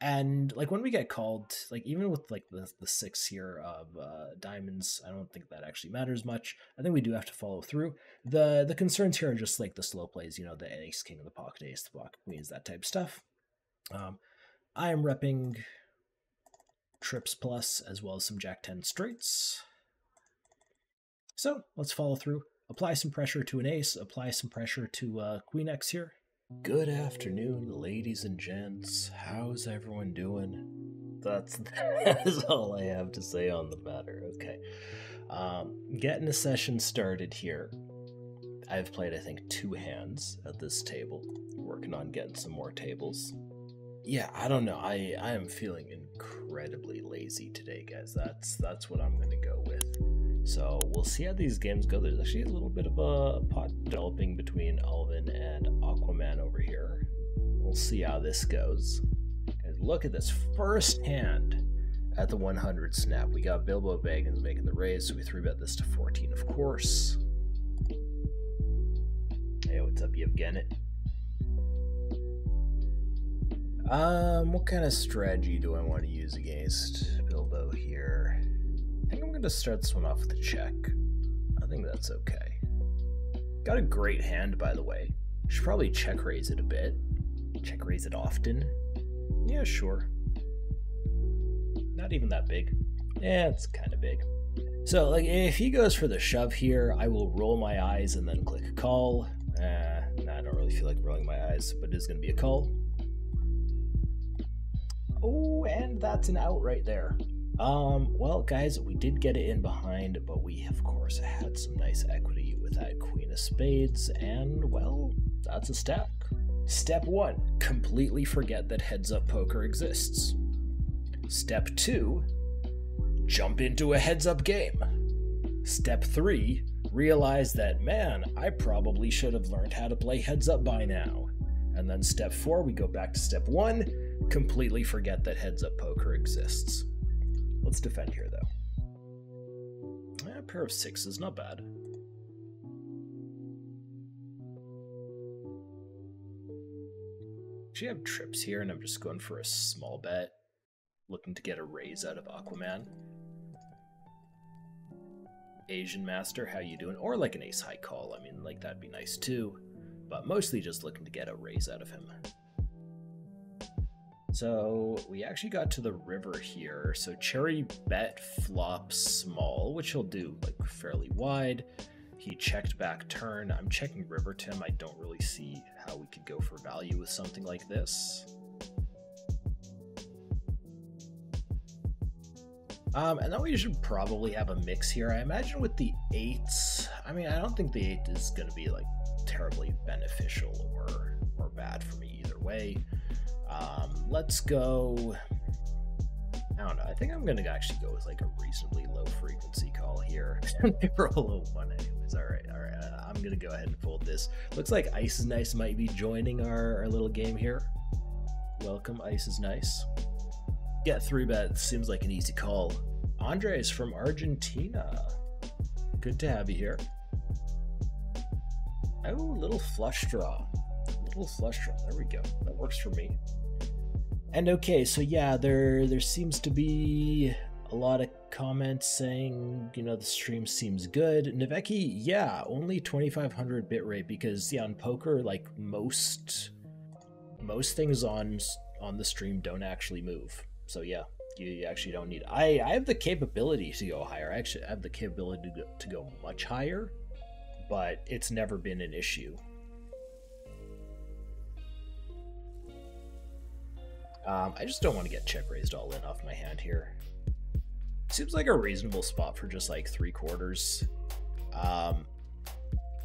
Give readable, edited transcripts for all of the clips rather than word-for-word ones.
And like when we get called, like even with like the six here of diamonds, I don't think that actually matters much. I think we do have to follow through. The concerns here are just like the slow plays, you know, the ace king, the pocket ace, the pocket queens, that type of stuff. I am repping trips plus as well as some jack 10 straights. So let's follow through. Apply some pressure to an ace. Apply some pressure to queen x here. Good afternoon, ladies and gents. How's everyone doing? That is all I have to say on the matter. Okay. Getting a session started here. I've played, I think, 2 hands at this table. Working on getting some more tables. Yeah, I don't know. I am feeling incredibly lazy today, guys. That's what I'm going to go with. So we'll see how these games go. There's actually a little bit of a pot developing between Alvin and Aquaman over here. We'll see how this goes. And look at this first hand at the 100 snap. We got Bilbo Baggins making the raise, so we 3-bet this to 14, of course. Hey, what's up, Yevgeny? What kind of strategy do I want to use against Bilbo here? I think I'm going to start this one off with a check. I think that's okay. Got a great hand, by the way. Should probably check raise it a bit. Check raise it often. Yeah, sure. Not even that big. Yeah, it's kind of big. So, like, if he goes for the shove here, I will roll my eyes and then click call. Nah, I don't really feel like rolling my eyes, but it is going to be a call. Oh, and that's an out right there. Well, guys, we did get it in behind, but we, of course, had some nice equity with that queen of spades, and, well, that's a stack. Step 1, completely forget that heads-up poker exists. Step 2, jump into a heads-up game. Step 3, realize that, man, I probably should have learned how to play heads-up by now. And then step 4, we go back to step 1, completely forget that heads-up poker exists. Let's defend here, though. A pair of 6s, not bad. Actually, I have trips here, and I'm just going for a small bet, looking to get a raise out of Aquaman. Asian Master, how you doing? Or like an ace high call. I mean, like that'd be nice too, but mostly just looking to get a raise out of him. So we actually got to the river here. So cherry bet flop small, which he'll do like fairly wide. He checked back turn. I'm checking river to him. I don't really see how we could go for value with something like this. And then we should probably have a mix here. I imagine with the 8s, I mean, I don't think the 8 is going to be like terribly beneficial or bad for me either way. Let's go, I don't know, I think I'm going to actually go with like a reasonably low frequency call here. They roll a 1 anyways. All right. I'm going to go ahead and fold this. Looks like Ice is Nice might be joining our little game here. Welcome, Ice is Nice. Yeah, 3-bet seems like an easy call. Andres from Argentina. Good to have you here. Oh, little flush draw. Little flush draw. There we go. That works for me. And okay, so yeah, there seems to be a lot of comments saying, you know, the stream seems good. Naveki, yeah, only 2500 bitrate because yeah, on poker, like most things on the stream don't actually move. So yeah, you actually don't need it. I have the capability to go higher. I actually have the capability to go much higher, but it's never been an issue. I just don't want to get check raised all in off my hand here. Seems like a reasonable spot for just like 3/4.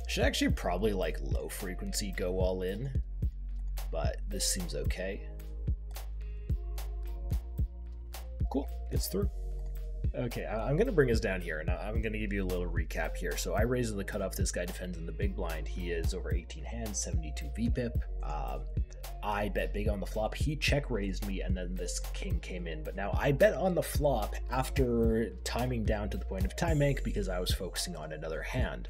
Should actually probably like low frequency go all in, but this seems okay. Cool, it's through. Okay, I'm going to bring us down here, and I'm going to give you a little recap here. So I raised the cutoff. This guy defends in the big blind. He is over 18 hands, 72 VPIP. I bet big on the flop. He check raised me, and then this king came in. But now I bet on the flop after timing down to the point of time bank because I was focusing on another hand.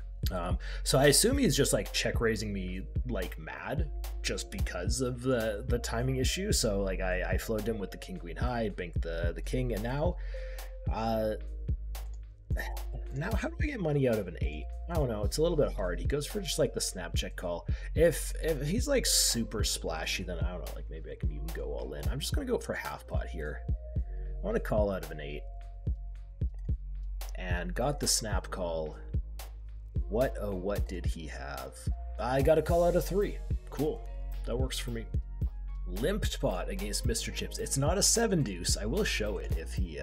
So I assume he's just like check raising me like mad just because of the timing issue. So like I flowed him with the king queen high, banked the king, and uh now how do I get money out of an 8? I don't know. It's a little bit hard. He goes for just like the snap check call. If he's like super splashy, then I don't know. Like maybe I can even go all in. I'm just gonna go for half pot here. I want to call out of an 8, and got the snap call. What did he have? I got a call out of 3. Cool. That works for me. Limped pot against Mr. Chips. It's not a 7 deuce. I will show it if he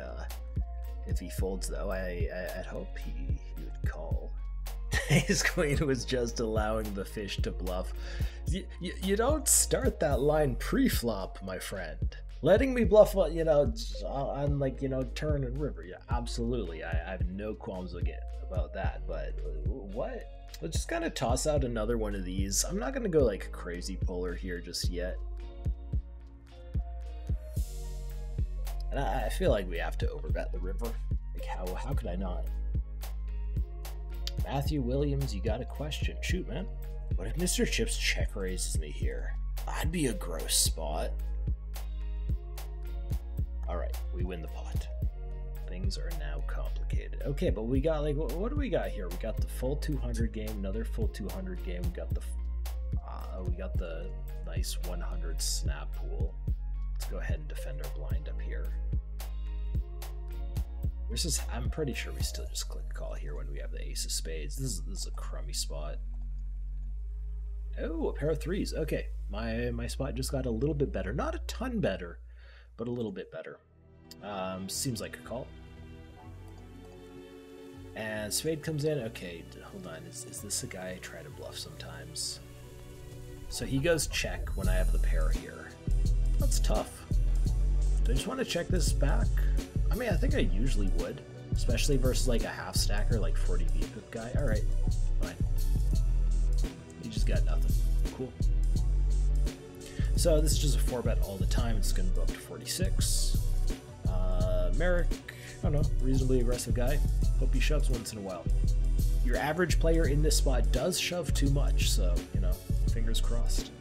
folds though. I'd hope he would call. His queen was just allowing the fish to bluff. You don't start that line pre-flop, my friend. Letting me bluff, on like, turn and river. Yeah, absolutely. I have no qualms about that, but what? Let's just kind of toss out another one of these. I'm not going to go like crazy polar here just yet. And I feel like we have to overbet the river. Like how could I not? Matthew Williams, you got a question. Shoot, man. What if Mr. Chips check raises me here? That'd be a gross spot. Alright, we win the pot. Things are now complicated. Okay, but we got like, what do we got here? We got the full 200 game, another full 200 game. We got the nice 100 snap pool. Let's go ahead and defend our blind up here. I'm pretty sure we still just click call here when we have the ace of spades. This is a crummy spot. Oh, a pair of 3s. Okay, my spot just got a little bit better. Not a ton better, but a little bit better. Seems like a call. And spade comes in. Okay, hold on. Is this a guy I try to bluff sometimes? So he goes check when I have the pair here. That's tough. Do I just want to check this back? I mean, I think I usually would, especially versus like a half stacker, like 40 VPIP guy. All right, fine. You just got nothing. Cool. So this is just a 4-bet all the time. It's going to go up to 46. Merrick, I don't know, reasonably aggressive guy. Hope he shoves once in a while. Your average player in this spot does shove too much, so, fingers crossed.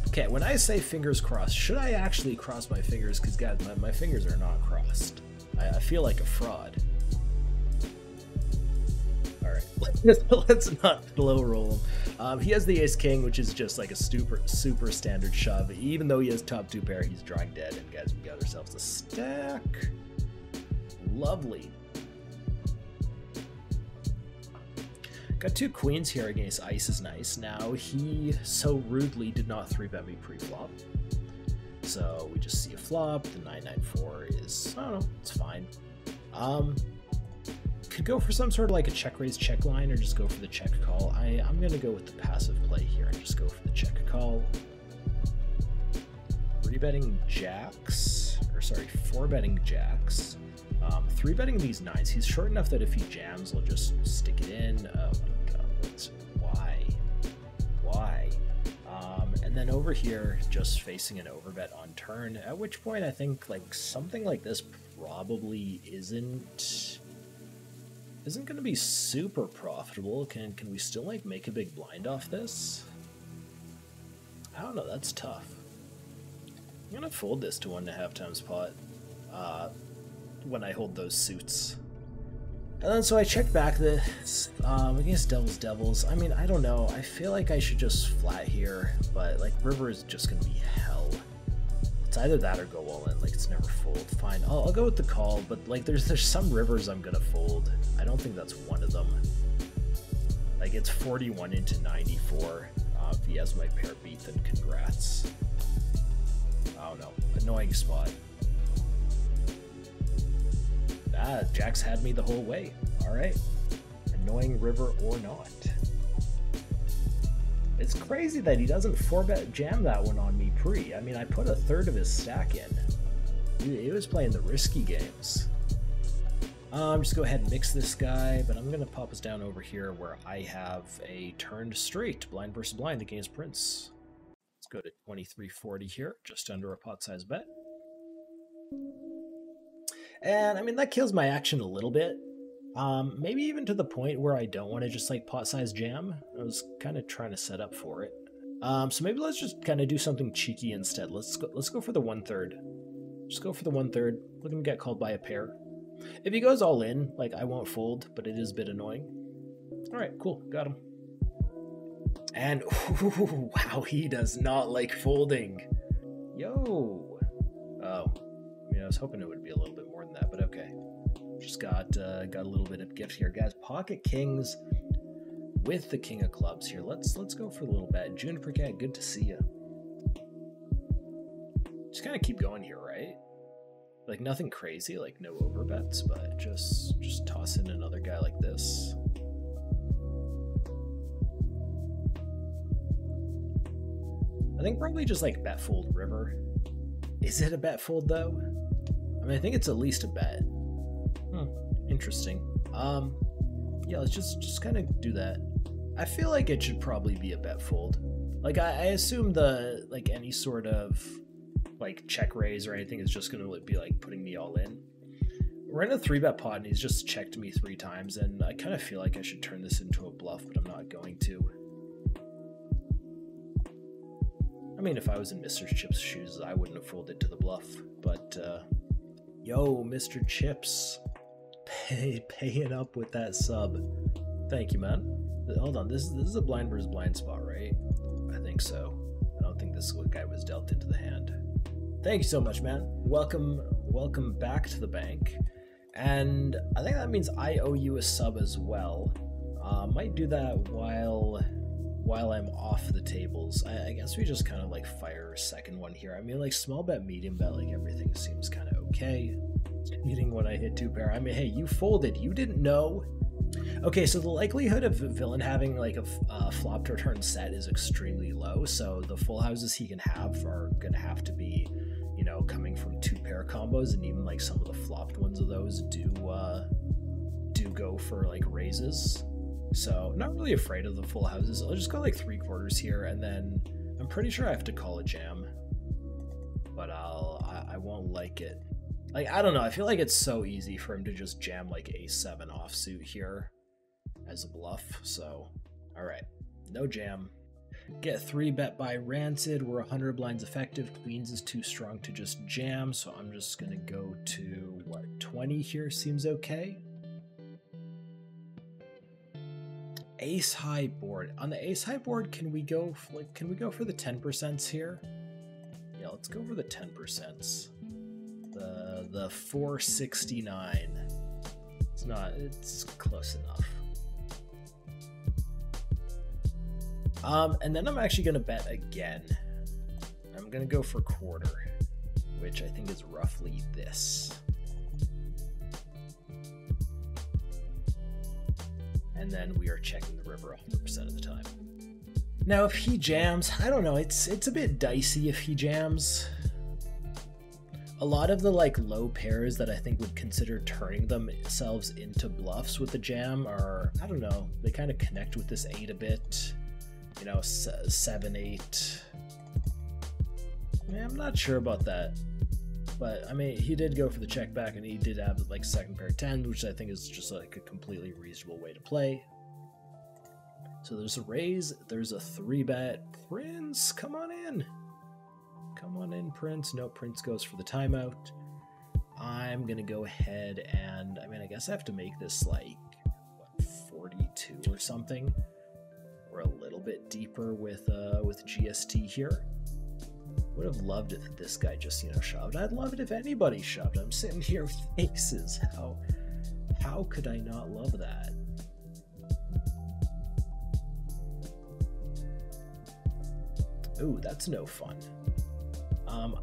Okay, when I say fingers crossed, should I actually cross my fingers? Because, God, my fingers are not crossed. I feel like a fraud. Alright, let's not low roll him. He has the ace-king, which is just like a super standard shove. Even though he has top 2 pair, he's drawing dead. And guys, we got ourselves a stack. Lovely. Got 2 queens here against ice is nice. Now, he so rudely did not 3-bet me pre-flop. So we just see a flop. The 994 is, I don't know, it's fine. Could go for some sort of like a check raise check line or just go for the check call. I'm going to go with the passive play here and just go for the check call. 3-betting jacks, or sorry, 4-betting jacks. 3-betting these 9s. He's short enough that if he jams, we'll just stick it in. Oh my god, why? And then over here, just facing an overbet on turn, at which point I think like something like this probably isn't going to be super profitable. Can we still like make a big blind off this? I don't know, that's tough. I'm gonna fold this to 1.5 times pot when I hold those suits. And then so I check back this against Devils. I mean, I don't know. I feel like I should just flat here, but like river is just gonna be hell. It's either that or go all in. Like it's never fold. Fine, I'll go with the call. But like there's some rivers I'm gonna fold. I don't think that's one of them. Like it's 41 into 94. If he has my pair beat, then congrats. I don't know. Annoying spot. Jack's had me the whole way. Alright. Annoying river or not. It's crazy that he doesn't 4-bet jam that one on me pre. I mean, I put a third of his stack in. He was playing the risky games. Just go ahead and mix this guy, but I'm going to pop us down over here where I have a turned straight blind versus blind against Prince. Let's go to 2340 here, just under a pot size bet. And I mean, that kills my action a little bit. Maybe even to the point where I don't want to just like pot size jam. I was kind of trying to set up for it. So maybe let's just kind of do something cheeky instead. Let's go for the 1/3. Just go for the 1/3. Looking to get called by a pair. If he goes all in, like I won't fold, but it is a bit annoying. All right, cool, got him. And ooh, wow, he does not like folding. Yo. Oh, I mean, I was hoping it would be a little bit more than that, but okay. Just got a little bit of gift here, guys. Pocket kings with the king of clubs here. Let's go for a little bet. Juniper Cat, good to see you. Just kind of keep going here, right? Like nothing crazy, like no over bets, but just toss in another guy like this. I think probably just like bet fold river. Is it a bet fold though? I mean, I think it's at least a bet. Interesting. Yeah, let's just kind of do that. I feel like it should probably be a bet fold. Like I assume the like any sort of like check raise or anything is just gonna be like putting me all in. We're in a 3-bet pot and he's just checked me 3 times, and I kind of feel like I should turn this into a bluff, but I'm not going to. I mean, if I was in Mr. Chips' shoes, I wouldn't have folded to the bluff, but yo, Mr. Chips, paying up with that sub. Thank you, man. Hold on, this is a blind versus blind spot, right? I think so. I don't think this guy was dealt into the hand. Thank you so much, man. Welcome back to the bank. And I think that means I owe you a sub as well. Might do that while I'm off the tables. I guess we just kind of like fire a second one here. I mean, like small bet, medium bet, like everything seems kind of okay. Meeting when I hit 2 pair. I mean, hey, you folded. You didn't know. Okay, so the likelihood of villain having like a flop to turn set is extremely low. So the full houses he can have are gonna have to be, you know, coming from 2 pair combos, and even like some of the flopped ones of those do go for like raises. So not really afraid of the full houses. I'll just go like 3/4 here, and then I'm pretty sure I have to call a jam, but I won't like it. Like, I don't know, I feel like it's so easy for him to just jam like a7 offsuit here as a bluff. So all right, no jam. Get 3-bet by Rancid. We're 100 blinds effective. Queens is too strong to just jam, so I'm just gonna go to what, 20 here seems okay. Ace high board. On the ace high board, can we go for the 10% here? Yeah, let's go for the 10%. The 469. It's close enough. And then I'm actually gonna bet again. I'm gonna go for 1/4, which I think is roughly this. And then we are checking the river 100% of the time. Now, if he jams, I don't know, it's a bit dicey if he jams. A lot of the like low pairs that I think would consider turning themselves into bluffs with the jam are, I don't know, they kind of connect with this 8 a bit. You know, 7, 8. I'm not sure about that. But, I mean, he did go for the check back, and he did have, like, 2nd pair 10, which I think is just, like, a completely reasonable way to play. So there's a raise. There's a 3-bet. Prince, come on in. Come on in, Prince. No, Prince goes for the timeout. I'm going to go ahead and, I mean, I guess I have to make this, like, what, 42 or something. We're a little bit deeper with GST here. Would have loved it if this guy just, you know, shoved. I'd love it if anybody shoved. I'm sitting here with aces. How could I not love that? Ooh, that's no fun.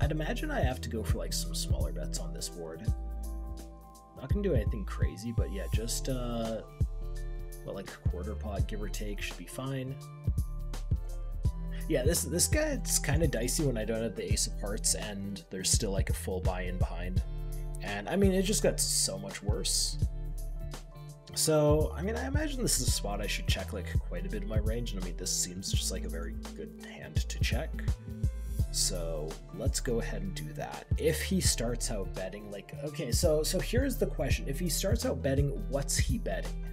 I'd imagine I have to go for like some smaller bets on this board. Not gonna do anything crazy, but yeah, just what, like a 1/4 pot, give or take, should be fine. Yeah, this guy, it's kind of dicey when I don't have the ace of hearts and there's still like a full buy-in behind. And I mean, it just got so much worse. So, I mean, I imagine this is a spot I should check like quite a bit of my range, and I mean, this seems just like a very good hand to check. So let's go ahead and do that. If he starts out betting, like, okay, so here's the question. If he starts out betting, what's he betting?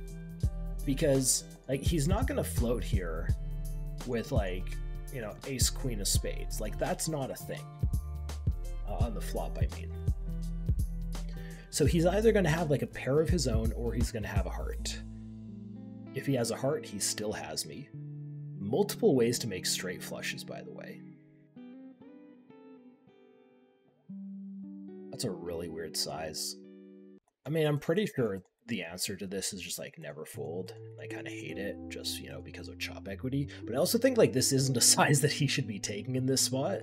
Because, like, he's not going to float here with, like, you know, ace, queen of spades. Like, that's not a thing. On the flop, I mean. So he's either going to have, like, a pair of his own, or he's going to have a heart. If he has a heart, he still has me. Multiple ways to make straight flushes, by the way. That's a really weird size. I mean, I'm pretty sure the answer to this is just like never fold. I kind of hate it just, you know, because of chop equity. But I also think like this isn't a size that he should be taking in this spot.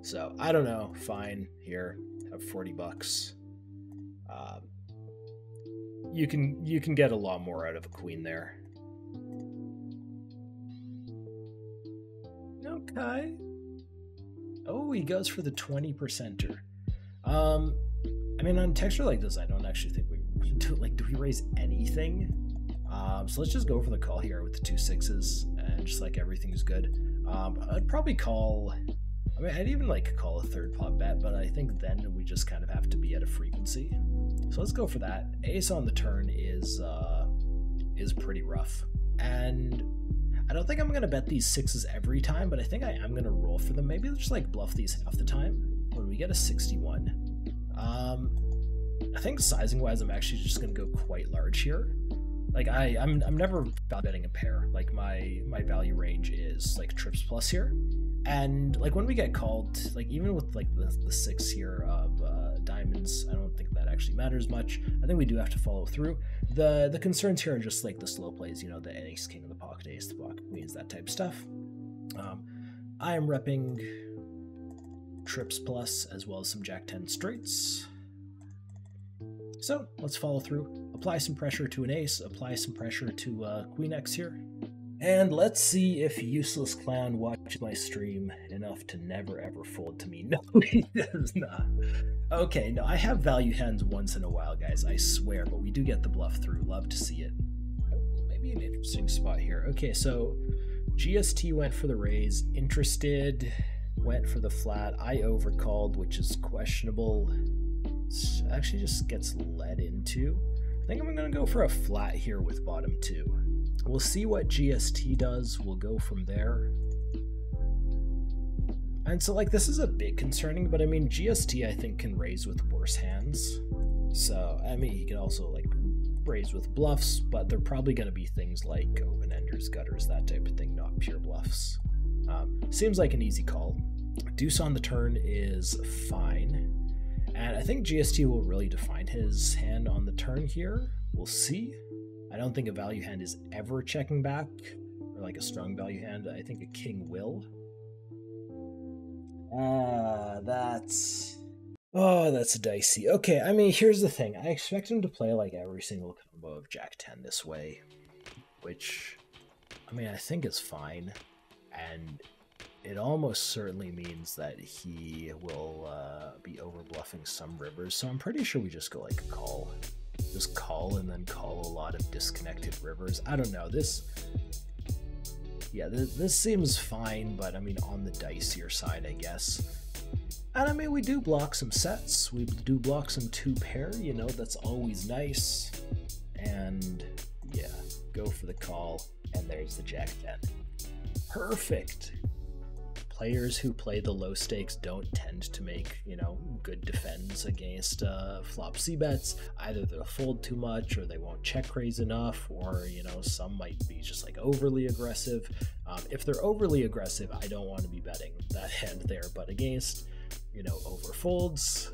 So I don't know. Fine. Here, have 40 bucks. You can get a lot more out of a queen there. Okay. Oh, he goes for the 20%er. I mean, on a texture like this, I don't actually think we do, like, do we raise anything? So let's just go for the call here with the 2 6s, and just like everything's good. I'd probably call, I mean, I'd even like call a third pot bet, but I think then we just kind of have to be at a frequency. So let's go for that. Ace on the turn is pretty rough, and I don't think I'm gonna bet these 6s every time, but I think I am gonna roll for them. Maybe let's just like bluff these half the time. When we get a 61, I think sizing wise, I'm actually just gonna go quite large here. Like I'm never betting a pair. Like my value range is like trips plus here, and like when we get called, like even with like the 6 here of diamonds, I don't think that actually matters much. I think we do have to follow through. The concerns here are just like the slow plays, you know, the ace king of the pocket, ace the pocket queens, that type of stuff. I am repping trips plus as well as some jack 10 straights. So let's follow through. Apply some pressure to an ace, apply some pressure to queen x here. And let's see if Useless Clown watches my stream enough to never ever fold to me. No, he does not. Okay, no, I have value hands once in a while, guys, I swear, but we do get the bluff through. Love to see it. Maybe an interesting spot here. Okay, so GST went for the raise, interested, went for the flat. I overcalled, which is questionable. It actually just gets led into. I think I'm going to go for a flat here with bottom 2. We'll see what GST does. We'll go from there. And so, like, this is a bit concerning, but I mean, GST, I think, can raise with worse hands. So, I mean, he can also, like, raise with bluffs, but they're probably going to be things like open-enders, gutters, that type of thing, not pure bluffs. Seems like an easy call. Deuce on the turn is fine. And I think GST will really define his hand on the turn here. We'll see. I don't think a value hand is ever checking back, or like a strong value hand. I think a king will. That's dicey. Okay, I mean, here's the thing. I expect him to play like every single combo of jack 10 this way, which, I mean, I think is fine. And it almost certainly means that he will be overbluffing some rivers, so I'm pretty sure we just go like call. Just call and then call a lot of disconnected rivers. I don't know, this seems fine, but I mean on the dicier side, I guess. And I mean, we do block some sets, we do block some 2 pair, you know, that's always nice. And yeah, go for the call, and there's the jack 10. Perfect. Players who play the low stakes don't tend to make, you know, good defends against flop c-bets. Either they'll fold too much, or they won't check raise enough, or, you know, some might be just like overly aggressive. If they're overly aggressive, I don't want to be betting that hand there, but against, you know, over folds,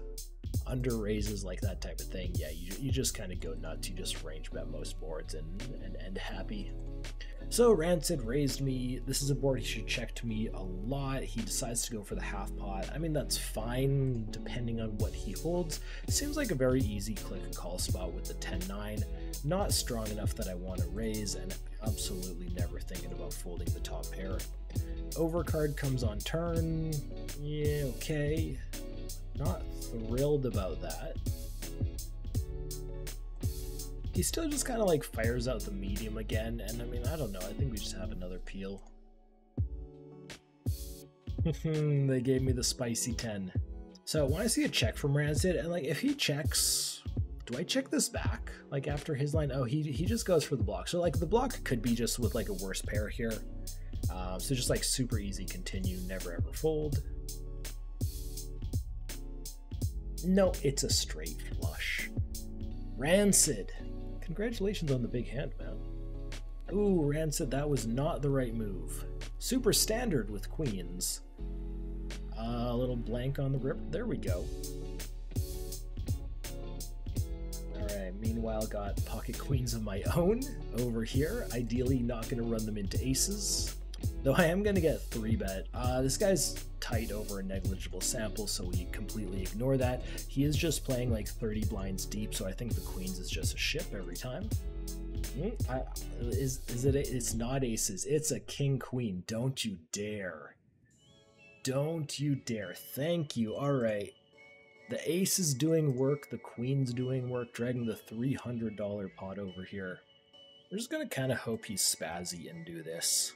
under raises, like that type of thing, yeah, you just kind of go nuts. You just range bet most boards and end happy. So Rancid raised me. This is a board he should check to me a lot. He decides to go for the half pot. I mean, that's fine depending on what he holds. Seems like a very easy click and call spot with the 10-9. Not strong enough that I want to raise, and absolutely never thinking about folding the top pair. Overcard comes on turn. Yeah, okay. Not thrilled about that. He still just kind of like fires out the medium again, and I mean, I don't know, I think we just have another peel. They gave me the spicy 10. So when I see a check from Rancid, and like if he checks, do I check this back? Like after his line, oh, he just goes for the block. So like the block could be just with like a worse pair here. So just like super easy, continue, never ever fold. No, it's a straight flush. Rancid. Congratulations on the big hand, man. Ooh, Rancid, that was not the right move. Super standard with queens. A little blank on the rip. There we go. Alright, meanwhile got pocket queens of my own over here. Ideally not going to run them into aces. Though I am going to get 3-bet. This guy's tight over a negligible sample, so we completely ignore that. He is just playing like 30 blinds deep, so I think the queens is just a ship every time. It's not aces. It's a king-queen. Don't you dare. Don't you dare. Thank you. Alright. The ace is doing work. The queen's doing work. Dragging the $300 pot over here. We're just going to kind of hope he's spazzy and do this.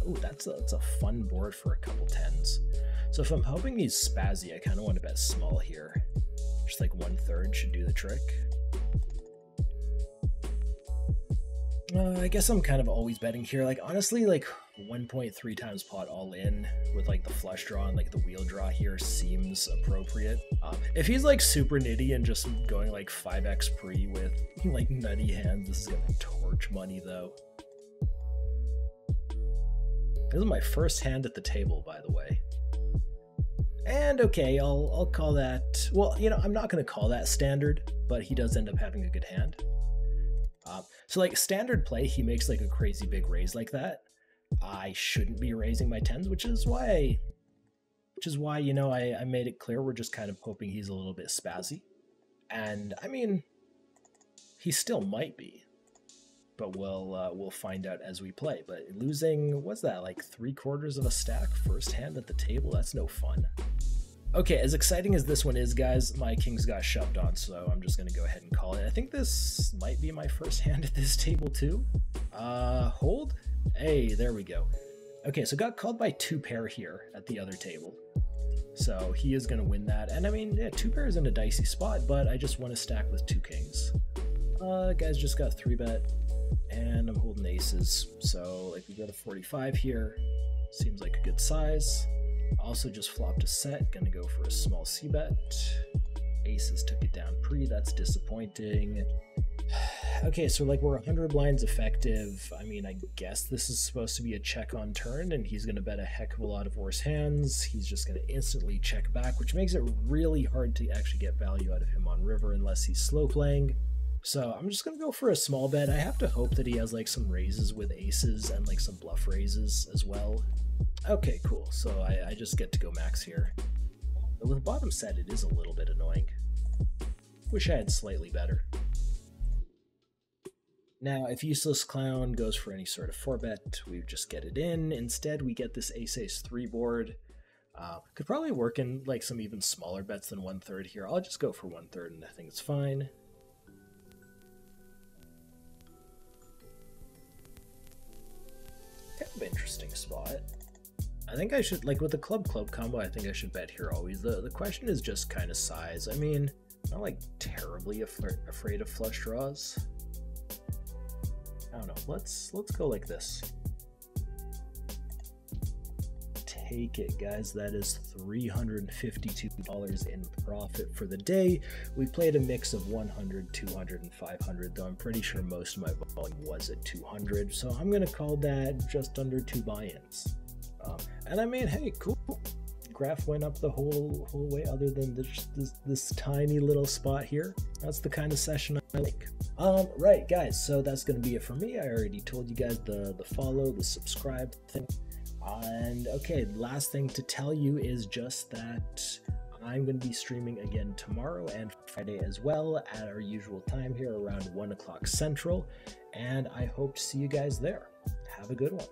Ooh, that's a fun board for a couple tens. So if I'm hoping he's spazzy, I kind of want to bet small here. Just like 1/3 should do the trick. I guess I'm kind of always betting here. Like honestly, like 1.3 times pot all in with like the flush draw and like the wheel draw here seems appropriate. If he's like super nitty and just going like 5x pre with like nutty hands, this is gonna torch money though. This is my first hand at the table, by the way. And okay, I'll call that, well, you know, I'm not going to call that standard, but he does end up having a good hand. So like standard play, he makes like a crazy big raise like that. I shouldn't be raising my tens, which is why, you know, I made it clear we're just kind of hoping he's a little bit spazzy. And I mean, he still might be. But we'll find out as we play. But losing, what's that, like 3/4 of a stack first hand at the table? That's no fun. Okay, as exciting as this one is, guys, my kings got shoved on, so I'm just going to go ahead and call it. I think this might be my first hand at this table too. Hold? Hey, there we go. Okay, so got called by 2-pair here at the other table. So he is going to win that. And I mean, yeah, 2-pair is in a dicey spot, but I just want to stack with 2 kings. Guys just got 3-bet. And I'm holding aces, so like we got a 45 here, seems like a good size. Also just flopped a set, gonna go for a small c-bet. Aces took it down pre, that's disappointing. Okay, so like we're 100 blinds effective. I mean, I guess this is supposed to be a check on turn, and he's gonna bet a heck of a lot of worse hands. He's just gonna instantly check back, which makes it really hard to actually get value out of him on river unless he's slow playing. So I'm just going to go for a small bet. I have to hope that he has like some raises with aces and like some bluff raises as well. Okay, cool. So I just get to go max here. But with bottom set, it is a little bit annoying. Wish I had slightly better. Now, if Useless Clown goes for any sort of 4-bet, we just get it in. Instead, we get this ace-ace-3 board. Could probably work in like some even smaller bets than 1/3 here. I'll just go for 1/3 and I think it's fine. Kind of interesting spot. I think I should, like with the club combo, I think I should bet here always. The question is just kind of size. I mean, I'm not like terribly afraid of flush draws. I don't know. Let's go like this. Take it, guys. That is $352 in profit for the day. We played a mix of 100, 200, and 500, though I'm pretty sure most of my volume was at 200, so I'm going to call that just under 2 buy-ins. And I mean, hey, cool. Graph went up the whole way other than this tiny little spot here. That's the kind of session I like. Right, guys, so that's going to be it for me. I already told you guys the follow, the subscribe thing. And okay, last thing to tell you is just that I'm going to be streaming again tomorrow and Friday as well at our usual time here around 1 o'clock Central, and I hope to see you guys there. Have a good one.